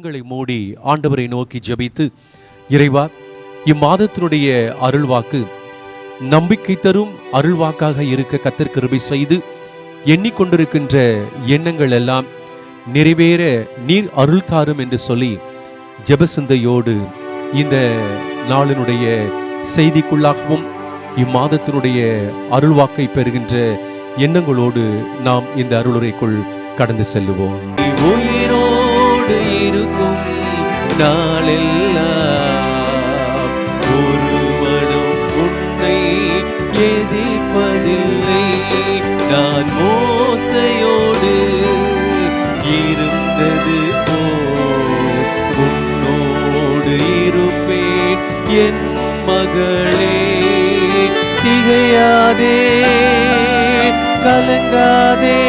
கண்களை மூடி ஆண்டவரை நோக்கி ஜெபித்து, இறைவா, இம்மாதத்தினுடைய அருள்வாக்கு நம்பிக்கை தரும் அருள்வாக்காக இருக்க கர்த்தர் கிருபை செய்து எண்ணிக்கொண்டிருக்கின்ற எண்ணங்கள் எல்லாம் நிறைவேற நீர் அருள் தாரும் என்று சொல்லி ஜெபசிந்தையோடு இந்த நாளினுடைய செய்திக்குள்ளாகவும் இம்மாதத்தினுடைய அருள்வாக்கை பெறுகின்ற எண்ணங்களோடு நாம் இந்த அருளுரைக்குள் கடந்து செல்லுவோம். உயிரோடு இருக்கும் நாளெல்லாம் ஒருவனும் உன்னை எதிர்ப்பதில்லை. நான் மோசையோடு இருந்தது போல் உன்னோடு இருப்பேன் என் மகளே. திகையாதே, கலங்காதே,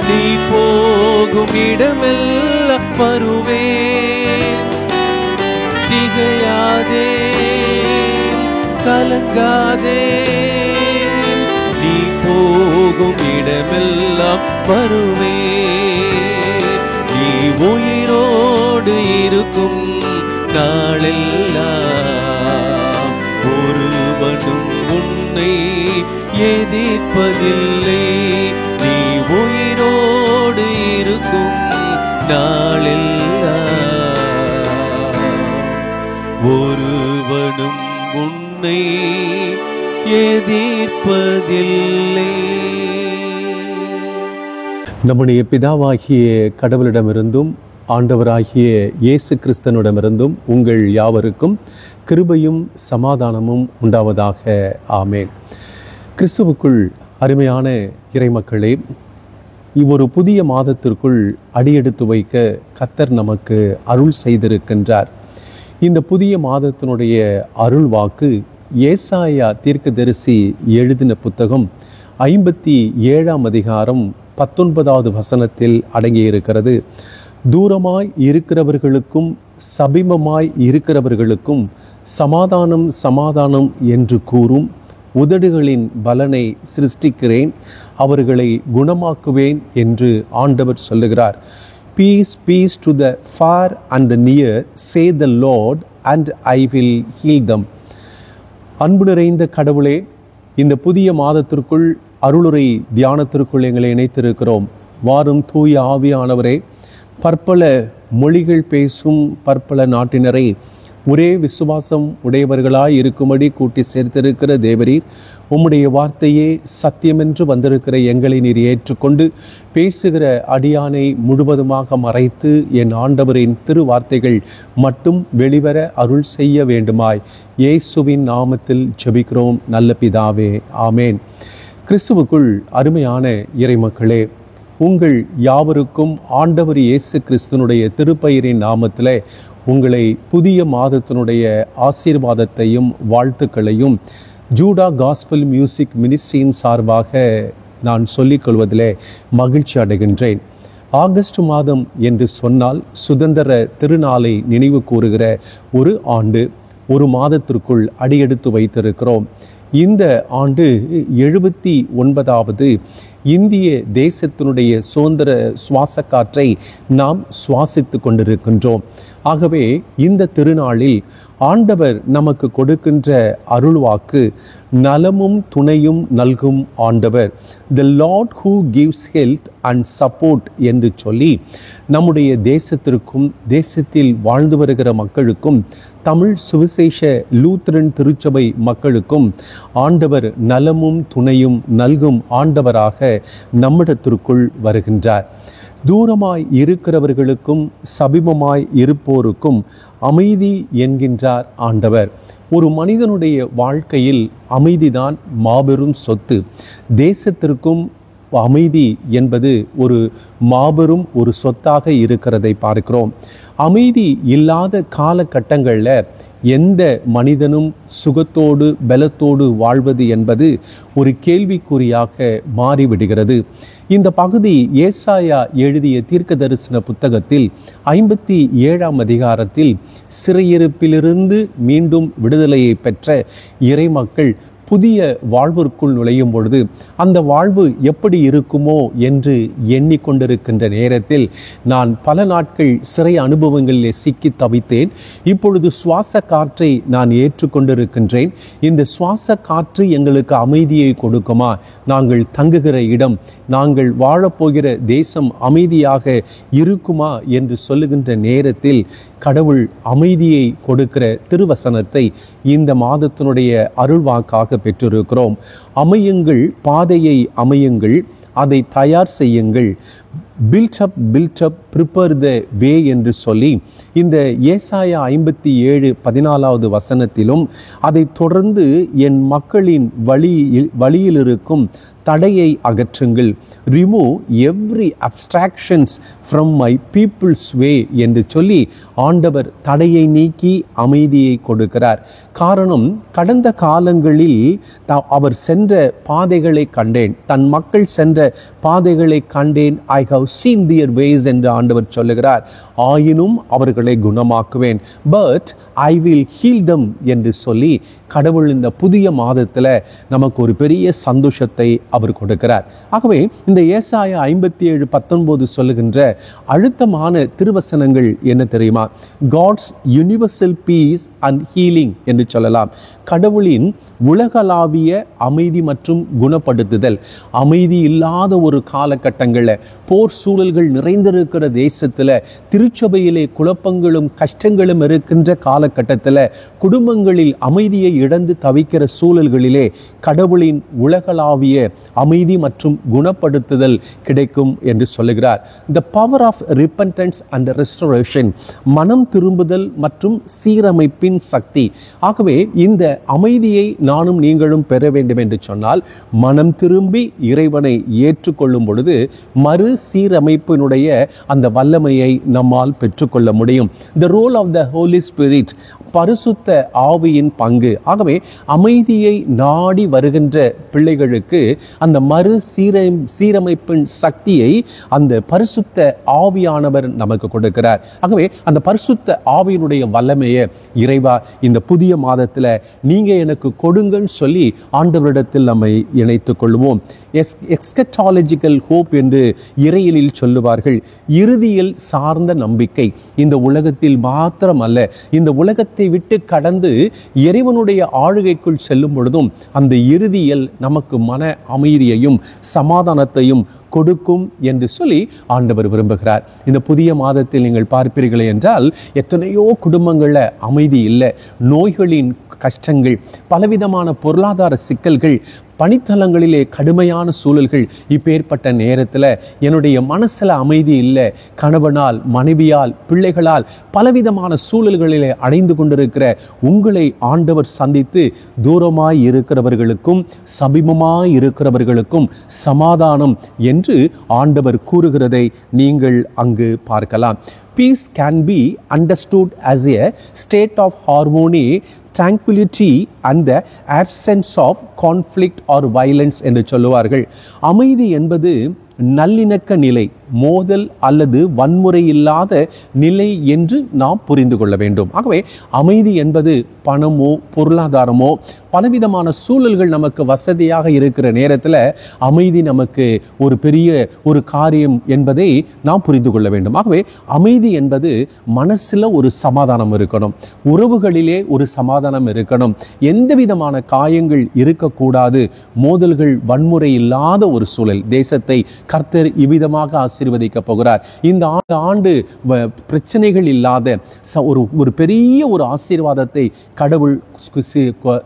நீ போகும் இடமெல்லாம் வருவேன். திகையாதே, கலங்காதே, நீ போகும் இடமெல்லாம் வருவேன். நீ உயிரோடு இருக்கும் நாளெல்லாம் ஒருவனும் உன்னை எதிர்ப்பதில்லை. நீ உயிரோடு இருக்கும் நாளெல்லாம் ஒருவனும் உன்னை எதிர்ப்பதில்லை. நம்முடைய பிதாவாகிய கடவுளிடமிருந்தும் ஆண்டவராகிய இயேசு கிறிஸ்தனிடமிருந்தும் உங்கள் யாவருக்கும் கிருபையும் சமாதானமும் உண்டாவதாக. ஆமேன். கிறிஸ்துவுக்குள் அருமையான இறைமக்களே, இவ்வொரு புதிய மாதத்திற்குள் அடியெடுத்து வைக்க கர்த்தர் நமக்கு அருள் செய்திருக்கின்றார். இந்த புதிய மாதத்தினுடைய அருள் வாக்கு ஏசாயா தீர்க்கதரிசி எழுதின புத்தகம் 57ஆம் அதிகாரம் 19வது வசனத்தில் அடங்கியிருக்கிறது. தூரமாய் இருக்கிறவர்களுக்கும் சபிமமாய் இருக்கிறவர்களுக்கும் சமாதானம் சமாதானம் என்று கூறும் உதடுகளின் பலனை சிருஷ்டிக்கிறேன், அவர்களை குணமாக்குவேன் என்று ஆண்டவர் சொல்லுகிறார். Peace, peace to the far and the near, say the Lord, and I will heal them. அன்பு நிறைந்த கடவுளே, இந்த புதிய மாதத்திற்குள் அருளுரை தியானத்திற்குள் எங்களை இணைத்திருக்கிறோம். வாரும் தூய ஆவியானவரே, பற்பல மொழிகள் பேசும் பற்பல நாட்டினரை ஒரே விசுவாசம் உடையவர்களாய் இருக்கும்படி கூட்டி சேர்த்திருக்கிற தேவரீர், உம்முடைய வார்த்தையே சத்தியமென்று வந்திருக்கிற எங்களை நீர் ஏற்றுக்கொண்டு பேசுகிற அடியானை முழுவதுமாக மறைத்து என் ஆண்டவரின் திருவார்த்தைகள் மட்டும் வெளிவர அருள் செய்ய வேண்டுமாய் இயேசுவின் நாமத்தில் ஜெபிக்கிறோம் நல்ல பிதாவே. ஆமேன். கிறிஸ்துவுக்குள் அருமையான இறைமக்களே, உங்கள் யாவருக்கும் ஆண்டவர் இயேசு கிறிஸ்துனுடைய திருப்பெயரின் நாமத்திலே உங்களை புதிய மாதத்தினுடைய ஆசீர்வாதத்தையும் வாழ்த்துக்களையும் ஜூடா காஸ்பல் மியூசிக் மினிஸ்ட்ரியின் சார்பாக நான் சொல்லிக்கொள்வதிலே மகிழ்ச்சி அடைகின்றேன். ஆகஸ்ட் மாதம் என்று சொன்னால் சுதந்திர திருநாளை நினைவு கூறுகிற ஒரு ஆண்டு, ஒரு மாதத்திற்குள் அடியெடுத்து வைத்திருக்கிறோம். இந்த ஆண்டு 79வது இந்திய தேசத்தினுடைய சுதந்திர சுவாச காற்றை நாம் சுவாசித்து கொண்டிருக்கின்றோம். ஆகவே இந்த திருநாளில் ஆண்டவர் நமக்கு கொடுக்கின்ற அருள்வாக்கு நலமும் துணையும் நல்கும் ஆண்டவர். The Lord who gives health and support என்று சொல்லி நம்முடைய தேசத்திற்கும் தேசத்தில் வாழ்ந்து வருகிற மக்களுக்கும் தமிழ் சுவிசேஷ லூத்தரன் திருச்சபை மக்களுக்கும் ஆண்டவர் நலமும் துணையும் நல்கும் ஆண்டவராக நம்மிடத்திற்குள் வருகின்றார். தூரமாய் இருக்கிறவர்களுக்கும் சபிமமாய் இருப்போருக்கும் அமைதி என்கின்றார் ஆண்டவர். ஒரு மனிதனுடைய வாழ்க்கையில் அமைதிதான் மாபெரும் சொத்து. தேசத்திற்கும் அமைதி என்பது ஒரு மாபெரும் ஒரு சொத்தாக இருக்கிறதை பார்க்கிறோம். அமைதி இல்லாத காலகட்டங்களில் எந்த மனிதனும் சுகத்தோடு பலத்தோடு வாழ்வது என்பது ஒரு கேள்விக்குறியாக மாறிவிடுகிறது. இந்த பகுதி ஏசாயா எழுதிய தீர்க்க தரிசன புத்தகத்தில் 57ஆம் அதிகாரத்தில் சிறையிருப்பிலிருந்து மீண்டும் விடுதலையை பெற்ற இறைமக்கள் புதிய வாழ்விற்குள் நுழையும் பொழுது அந்த வாழ்வு எப்படி இருக்குமோ என்று எண்ணிக்கொண்டிருக்கின்ற நேரத்தில் நான் பல நாட்கள் சிறை அனுபவங்களிலே சிக்கி தவித்தேன். இப்பொழுது சுவாச காற்றை நான் ஏற்றுக்கொண்டிருக்கின்றேன். இந்த சுவாச காற்று எங்களுக்கு அமைதியை கொடுக்குமா? நாங்கள் தங்குகிற இடம், நாங்கள் வாழப்போகிற தேசம் அமைதியாக இருக்குமா என்று சொல்லுகின்ற நேரத்தில் கடவுள் அமைதியை கொடுக்கிற திருவசனத்தை இந்த மாதத்தினுடைய அருள்வாக்காக பெற்றிருக்கிறோம். அமையுங்கள், பாதையை அமையுங்கள், அதை தயார் செய்யுங்கள். பில்ட் அப் ப்ரிப்பேர் த வே என்று சொல்லி இந்த ஏசாயா 57:14 வசனத்திலும் அதை தொடர்ந்து என் மக்களின் வழியில் இருக்கும் தடையை அகற்றுங்கள். Remove every obstructions from my people's way என்று சொல்லி ஆண்டவர் தடையை நீக்கி அமைதியை கொடுக்கிறார். காரணம், கடந்த காலங்களில் அவர் சென்ற பாதைகளை கண்டேன், தன் மக்கள் சென்ற பாதைகளை கண்டேன். I have seen their ways என்று ஆண்டவர் சொல்லுகிறார். ஆயினும் அவர்களை குணமாக்குவேன், but I will heal them என்று சொல்லி கடவுள் இந்த புதிய மாதத்தில் நமக்கு ஒரு பெரிய சந்தோஷத்தை அவர் கொடுக்கிறார். ஆகவே இந்த ஏசாயா 57:19 சொல்லுகின்ற அழுத்தமான திருவசனங்கள் என்ன தெரியுமா? God's universal peace and healing என்று சொல்லலாம். கடவுளின் உலகளாவிய அமைதி மற்றும் குணப்படுத்துதல். அமைதி இல்லாத ஒரு காலகட்டங்களில், போர் சூழல்கள் நிறைந்திருக்கிற தேசத்தில், திருச்சபையிலே குழப்பங்களும் கஷ்டங்களும் இருக்கின்ற காலகட்டத்தில், குடும்பங்களில் அமைதியை இழந்து தவிக்கிற சூழல்களிலே கடவுளின் உலகளாவிய அமைதி மற்றும் குணப்படுத்துதல் கிடைக்கும் என்று சொல்லுகிறார். The power of repentance and restoration, மனம் திரும்புதல் மற்றும் சீரமைப்பின் சக்தி. ஆகவே இந்த அமைதியை நானும் நீங்களும் பெற வேண்டும் என்று சொன்னால், மனம் திரும்பி இறைவனை ஏற்றுக்கொள்ளும் பொழுது மறு சீரமைப்பினுடைய அந்த வல்லமையை நம்மால் பெற்றுக்கொள்ள முடியும். The role of the Holy Spirit, பரிசுத்த ஆவியின் பங்கு. ஆகவே அமைதியை நாடி வருகின்ற பிள்ளைகளுக்கு அந்த மறு சீரமைப்பின் சக்தியை அந்த பரிசுத்த ஆவியானவர் நமக்கு கொடுக்கிறார். ஆகவே அந்த பரிசுத்த ஆவியினுடைய வல்லமையை இறைவா இந்த புதிய மாதத்தில் நீங்க எனக்கு கொடுங்கன்னு சொல்லி ஆண்டவரிடத்தில் நம்மை இணைத்துக் கொள்வோம். எஸ்கட்டாலஜிக்கல் ஹோப் என்று இறையிலில் சொல்லுவார்கள். இறுதியில் சார்ந்த நம்பிக்கை. இந்த உலகத்தில் மாத்திரமல்ல, இந்த உலகத்தை விட்டு கடந்து இறைவனுடைய ஆளுகைக்குள் செல்லும் பொழுதும் அந்த இறுதியில் நமக்கு மன அமைதியையும் சமாதானத்தையும் கொடுக்கும் என்று சொல்லி ஆண்டவர் விரும்புகிறார். இந்த புதிய மாதத்தில் நீங்கள் பார்ப்பீர்கள் என்றால் எத்தனையோ குடும்பங்களில் அமைதி இல்லை. நோய்களின் கஷ்டங்கள், பலவிதமான பொருளாதார சிக்கல்கள், பணித்தலங்களிலே கடுமையான சூழல்கள். இப்பேற்பட்ட நேரத்தில் என்னுடைய மனசில் அமைதி இல்லை. கணவனால், மனைவியால், பிள்ளைகளால் பலவிதமான சூழல்களிலே அடைந்து கொண்டிருக்கிற உங்களை ஆண்டவர் சந்தித்து தூரமாய் இருக்கிறவர்களுக்கும் சமீபமாய் இருக்கிறவர்களுக்கும் சமாதானம் என்று ஆண்டவர் கூறுகிறதை நீங்கள் அங்கு பார்க்கலாம். Peace can be understood as a state of harmony, tranquility and the absence of conflict or violence என்று சொல்லுவார்கள். அமைதி என்பது நல்லிணக்க நிலை, மோதல் அல்லது வன்முறை இல்லாத நிலை என்று நாம் புரிந்து கொள்ள வேண்டும். ஆகவே அமைதி என்பது பணமோ பொருளாதாரமோ பலவிதமான சூழல்கள் நமக்கு வசதியாக இருக்கிற நேரத்தில் அமைதி நமக்கு ஒரு பெரிய ஒரு காரியம் என்பதை நாம் புரிந்து கொள்ள வேண்டும். ஆகவே அமைதி என்பது மனசில் ஒரு சமாதானம் இருக்கணும், உறவுகளிலே ஒரு சமாதானம் இருக்கணும், எந்த விதமான காயங்கள் இருக்கக்கூடாது, மோதல்கள் வன்முறை இல்லாத ஒரு சூழல். தேசத்தை கர்த்தர் இவ்விதமாக ஆசீர்வதிக்க போகிறார். இந்த ஆண்டு பிரச்சனைகள் இல்லாத ஒரு பெரிய ஒரு ஆசீர்வாதத்தை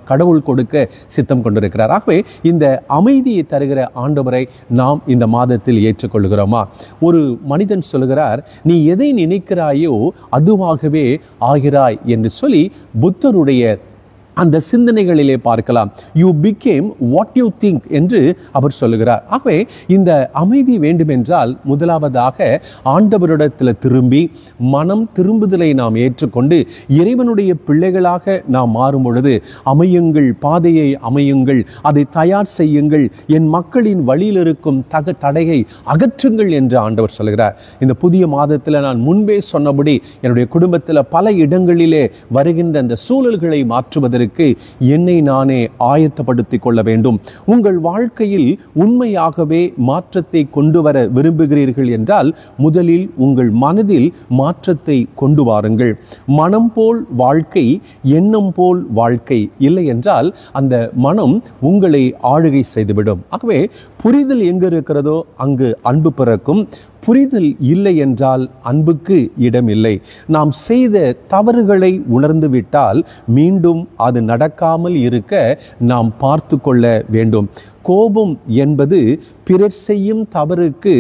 கடவுள் கொடுக்க சித்தம் கொண்டிருக்கிறார். ஆகவே இந்த அமைதியை தருகிற ஆண்டவரை நாம் இந்த மாதத்தில் ஏற்றுக்கொள்கிறோமா? ஒரு மனிதன் சொல்கிறார், நீ எதை நினைக்கிறாயோ அதுவாகவே ஆகிறாய் என்று சொல்லி புத்தருடைய அந்த சிந்தனைகளிலே பார்க்கலாம். You became what you think என்று அவர் சொல்லுகிறார். ஆகவே இந்த அமைதி வேண்டுமென்றால் முதலாவதாக ஆண்டவரிடத்தில் திரும்பி மனம் திரும்புதலை நாம் ஏற்றுக்கொண்டு இறைவனுடைய பிள்ளைகளாக நாம் மாறும் பொழுது, அமையுங்கள், பாதையை அமையுங்கள், அதை தயார் செய்யுங்கள், என் மக்களின் வழியில் இருக்கும் தடையை அகற்றுங்கள் என்று ஆண்டவர் சொல்கிறார். இந்த புதிய மாதத்தில் நான் முன்பே சொன்னபடி என்னுடைய குடும்பத்தில் பல இடங்களிலே வருகின்ற அந்த சூழல்களை மாற்றுவதற்கு சந்திப்பதற்கு என்னை நானே ஆயத்தப்படுத்திக் கொள்ள வேண்டும். உங்கள் வாழ்க்கையில் உண்மையாகவே மாற்றத்தை கொண்டு வர விரும்புகிறீர்கள் என்றால் முதலில் உங்கள் மனதில் மாற்றத்தை கொண்டு வாருங்கள். மனம் போல் வாழ்க்கை, எண்ணம் போல் வாழ்க்கை இல்லை என்றால் அந்த மனம் உங்களை ஆளுகை செய்துவிடும். ஆகவே புரிதல் எங்கு இருக்கிறதோ அங்கு அன்பு பிறக்கும். புரிதல் இல்லை என்றால் அன்புக்கு இடமில்லை. நாம் செய்த தவறுகளை உணர்ந்து விட்டால் மீண்டும் அது நடக்காமல் இருக்க நாம் பார்த்து கொள்ள வேண்டும். கோபம் என்பது பிறர் செய்யும் தவறுக்கு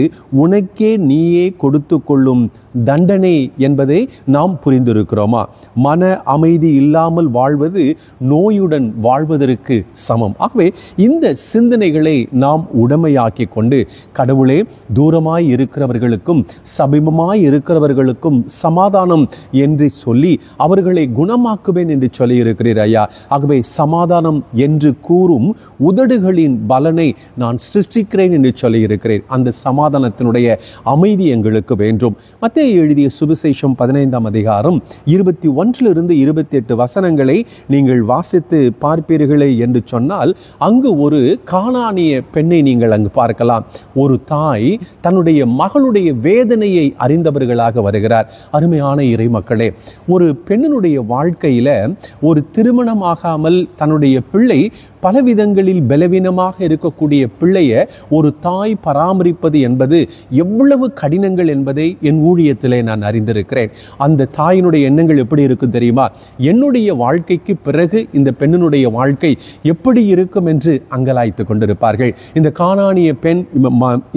உனக்கே நீயே கொடுத்து கொள்ளும் தண்டனை என்பதை நாம் புரிந்திருக்கிறோமா? மன அமைதி இல்லாமல் வாழ்வது நோயுடன் வாழ்வதற்கு சமம். ஆகவே இந்த சிந்தனைகளை நாம் உடமையாக்கி கொண்டு கடவுளே, தூரமாய் இருக்கிறவர்களுக்கும் சமீபமாய் இருக்கிறவர்களுக்கும் சமாதானம் என்று சொல்லி அவர்களை குணமாக்குவேன் என்று சொல்லி இருக்கிறீர் ஐயா. ஆகவே சமாதானம் என்று கூறும் உதடுகளின் பலனை நான் சிருஷ்டிக்கிறேன் என்று சொல்லி இருக்கிறேன். அந்த சமாதானத்தினுடைய அமைதி எங்களுக்கு வேண்டும். மத்தேயு எழுதிய சுவிசேஷம் 15ஆம் அதிகாரம் 21 28 வசனங்களை நீங்கள் வாசித்து பார்ப்பீர்களே என்று சொன்னால் அங்கு ஒரு கானானிய பெண்ணை நீங்கள் அங்கு பார்க்கலாம். ஒரு தாய் தன்னுடைய மகளுடைய வேதனையை அறிந்தவர்களாக வருகிறார். அருமையான இறை மக்களே, ஒரு பெண்ணினுடைய வாழ்க்கையில ஒரு திருமணமாகாமல் தன்னுடைய பிள்ளை பலவிதங்களில் பலவீனமாக இருக்கக்கூடிய பிள்ளைய ஒரு தாய் பராமரிப்பது என்பது எவ்வளவு கடினங்கள் என்பதை என் ஊழியத்திலே நான் அறிந்திருக்கிறேன். அந்த தாயினுடைய எண்ணங்கள் எப்படி இருக்கும் தெரியுமா? என்னுடைய வாழ்க்கைக்கு பிறகு இந்த பெண்ணினுடைய வாழ்க்கை எப்படி இருக்கும் என்று அங்கலாய்த்து கொண்டிருப்பார்கள். இந்த கானானிய பெண்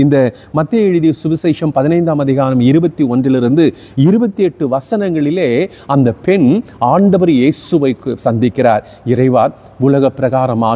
இந்த மத்தேயு எழுதிய சுவிசேஷம் 15ஆம் அதிகாரம் 21 28 வசனங்களிலே அந்த பெண் ஆண்டவர் இயேசுவை சந்திக்கிறார். இறைவா, உலக பிரகாரமாக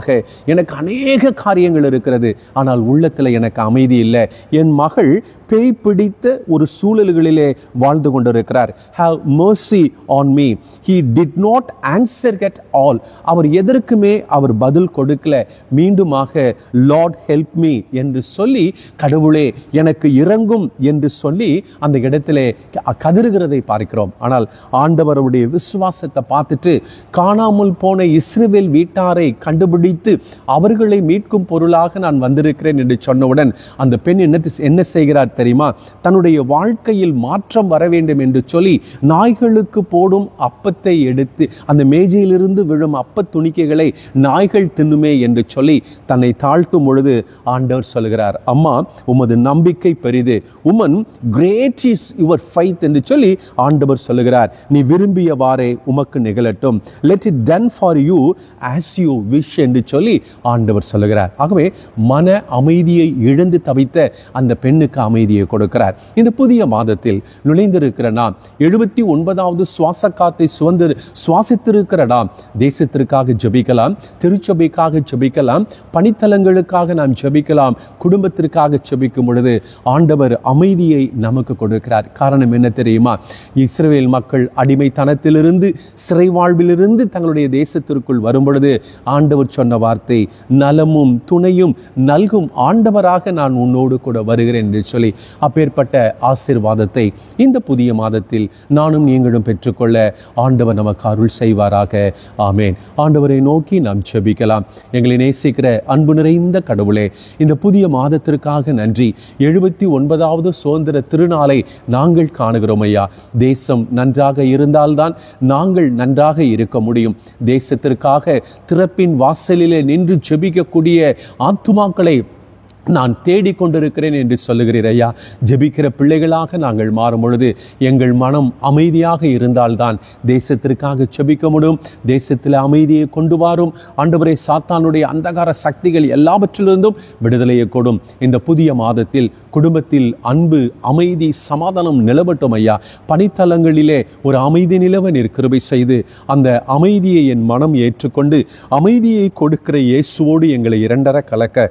எனக்கு அநேக காரியங்கள் இருக்கிறது, ஆனால் உள்ளத்தில் எனக்கு அமைதி இல்லை. என் மகள் பேய் பிடித்த ஒரு சூழல்களிலே வாழ்ந்து கொண்டிருக்கிறார். Have mercy on me. He did not answer at all. அவர் எதற்குமே அவர் பதில் கொடுக்கல. மீண்டுமாக Lord help me என்று சொல்லி, கடவுளே எனக்கு இறங்கும் என்று சொல்லி அந்த இடத்திலே கதறுகிறதை பார்க்கிறோம். ஆனால் ஆண்டவருடைய விசுவாசத்தை பார்த்துட்டு காணாமல் போன இஸ்ரவேல் வீட்டாரை கண்டுபிடித்து அவர்களை மீட்கும் பொருளாக நான் வந்திருக்கிறேன் என்று சொன்னவுடன் அந்த பெண் என்ன செய்கிறார் தெரியுமா? தன்னுடைய வாழ்க்கையில் மாற்றம் வர வேண்டும் என்று சொல்லி நாய்களுக்கு போடும் அப்பத்தை எடுத்து, அந்த மேஜையிலிருந்து விழும் அப்ப துணிக்கைகளை நாய்கள் தின்னுமே என்று சொல்லி தன்னை தாழ்த்தும் பொழுது ஆண்டவர் சொல்கிறார், அம்மா, உமது நம்பிக்கை பெரிது, woman great is your faith என்று சொல்லி ஆண்டவர் சொல்கிறார். நீ விரும்பியவாறே உமக்கு நிகழட்டும். Let it done for you as you wish என்று சொல்லி ஆண்டவர் சொல்லுகிறார். ஆகவே மன அமைதியை இழந்து தவித்த அந்த பெண்ணுக்கு அமைதியை கொடுக்கிறார். இந்த புதிய மாதத்தில் நுழைந்திருக்கிற நாம் 79வது சுவாச காத்தை சுவாசித்திருக்கிற நாம் தேசத்திற்காக ஜெபிக்கலாம், திருச்சபைக்காக ஜெபிக்கலாம், பணித்தலங்களுக்காக நாம் ஜெபிக்கலாம், குடும்பத்திற்காக ஜெபிக்கும் பொழுது ஆண்டவர் அமைதியை நமக்கு கொடுக்கிறார். காரணம் என்ன தெரியுமா? இஸ்ரவேல் மக்கள் அடிமைத்தனத்திலிருந்து சிறை வாழ்விலிருந்து தங்களுடைய தேசத்திற்குள் வரும் பொழுது ஆண்டவர் சொன்ன வார்த்தை, நலமும் துணையும் நல்கும் ஆண்டவராக நான் உன்னோடு கூட வருகிறேன் என்று சொல்லி அப்பேற்பட்ட ஆசீர்வாதத்தை இந்த புதிய மாதத்தில் நானும் நீங்களும் பெற்றுக்கொள்ள ஆண்டவர் நமக்கு அருள் செய்வாராக. ஆமேன். ஆண்டவரை நோக்கி நாம் ஜெபிக்கலாம். எங்களை நேசிக்கிற அன்பு நிறைந்த கடவுளே, இந்த புதிய மாதத்திற்காக நன்றி. 79வது சுதந்திர திருநாளை நாங்கள் காணுகிறோம் ஐயா. தேசம் நன்றாக இருந்தால்தான் நாங்கள் நன்றாக இருக்க முடியும். தேசத்திற்காக திறப்பின் வாசலிலே நின்று ஜெபிக்கக்கூடிய ஆத்துமாக்களை நான் தேடிக்கொண்டிருக்கிறேன் என்று சொல்லுகிறீர் ஐயா. ஜெபிக்கிற பிள்ளைகளாக நாங்கள் மாறும் பொழுது எங்கள் மனம் அமைதியாக இருந்தால்தான் தேசத்திற்காக ஜெபிக்க முடியும். தேசத்தில் அமைதியை கொண்டு வரும் ஆண்டவரே. சாத்தானுடைய அந்தகார சக்திகள் எல்லாவற்றிலிருந்தும் விடுதலையை கொடும். இந்த புதிய மாதத்தில் குடும்பத்தில் அன்பு, அமைதி, சமாதானம் நிலவட்டும் ஐயா. பணித்தலங்களிலே ஒரு அமைதி நிலவ நீர் கிருபை செய்து அந்த அமைதியை என் மனம் ஏற்றுக்கொண்டு அமைதியை கொடுக்கிற இயேசுவோடு எங்களை இரண்டர கலக்க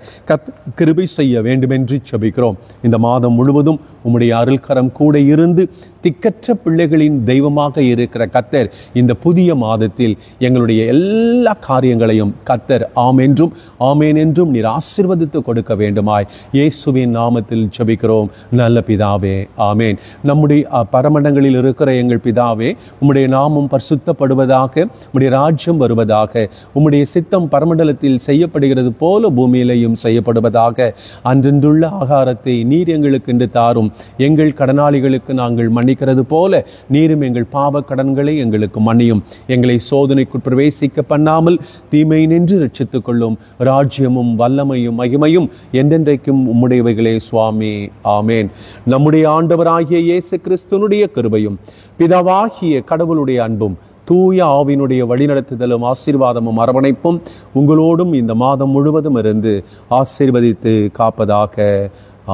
கிருபை செய்ய வேண்டும் என்று ஜெபிக்கிறோம். இந்த மாதம் முழுவதும் உம்முடைய அருள்கரம் கூட இருந்து திக்கற்ற பிள்ளைகளின் தெய்வமாக இருக்கிற கர்த்தர் இந்த புதிய மாதத்தில் எங்களுடைய எல்லா காரியங்களையும் கர்த்தர் ஆமென்றும் ஆமேன் என்றும் நீர் ஆசீர்வதித்து கொடுக்க வேண்டுமாய் இயேசுவின் நாமத்தில் ஜெபிக்கிறோம் நல்ல பிதாவே, ஆமேன். நம்முடைய பரமண்டங்களில் இருக்கிற எங்கள் பிதாவே, உம்முடைய நாமம் பரிசுத்தப்படுவதாக, உம்முடைய ராஜ்யம் வருவதாக, உம்முடைய சித்தம் பரமண்டலத்தில் செய்யப்படுகிறது போல பூமியிலையும் செய்யப்படுவதாக. அன்றென்றுள்ள ஆகாரத்தை நீர் எங்களுக்கு இன்று தாரும். எங்கள் கடனாளிகளுக்கு நாங்கள் மன்னிக்கிறது போல நீரும் எங்கள் பாவ கடன்களை எங்களுக்கு மன்னியும். எங்களை சோதனைக்குள் பிரவேசிக்க பண்ணாமல் தீமை நின்று ரட்சித்துக் கொள்ளும். ராஜ்யமும் வல்லமையும் மகிமையும் என்றென்றைக்கும் உம்முடையவைகளே சுவாமி, ஆமேன். நம்முடைய ஆண்டவராகிய இயேசு கிறிஸ்துனுடைய கிருபையும் பிதாவாகிய கடவுளுடைய அன்பும் தூய ஆவியினுடைய வழிநடத்துதலும் ஆசீர்வாதமும் அரவணைப்பும் உங்களோடும் இந்த மாதம் முழுவதும் இருந்து ஆசீர்வதித்து காப்பதாக.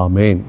ஆமேன்.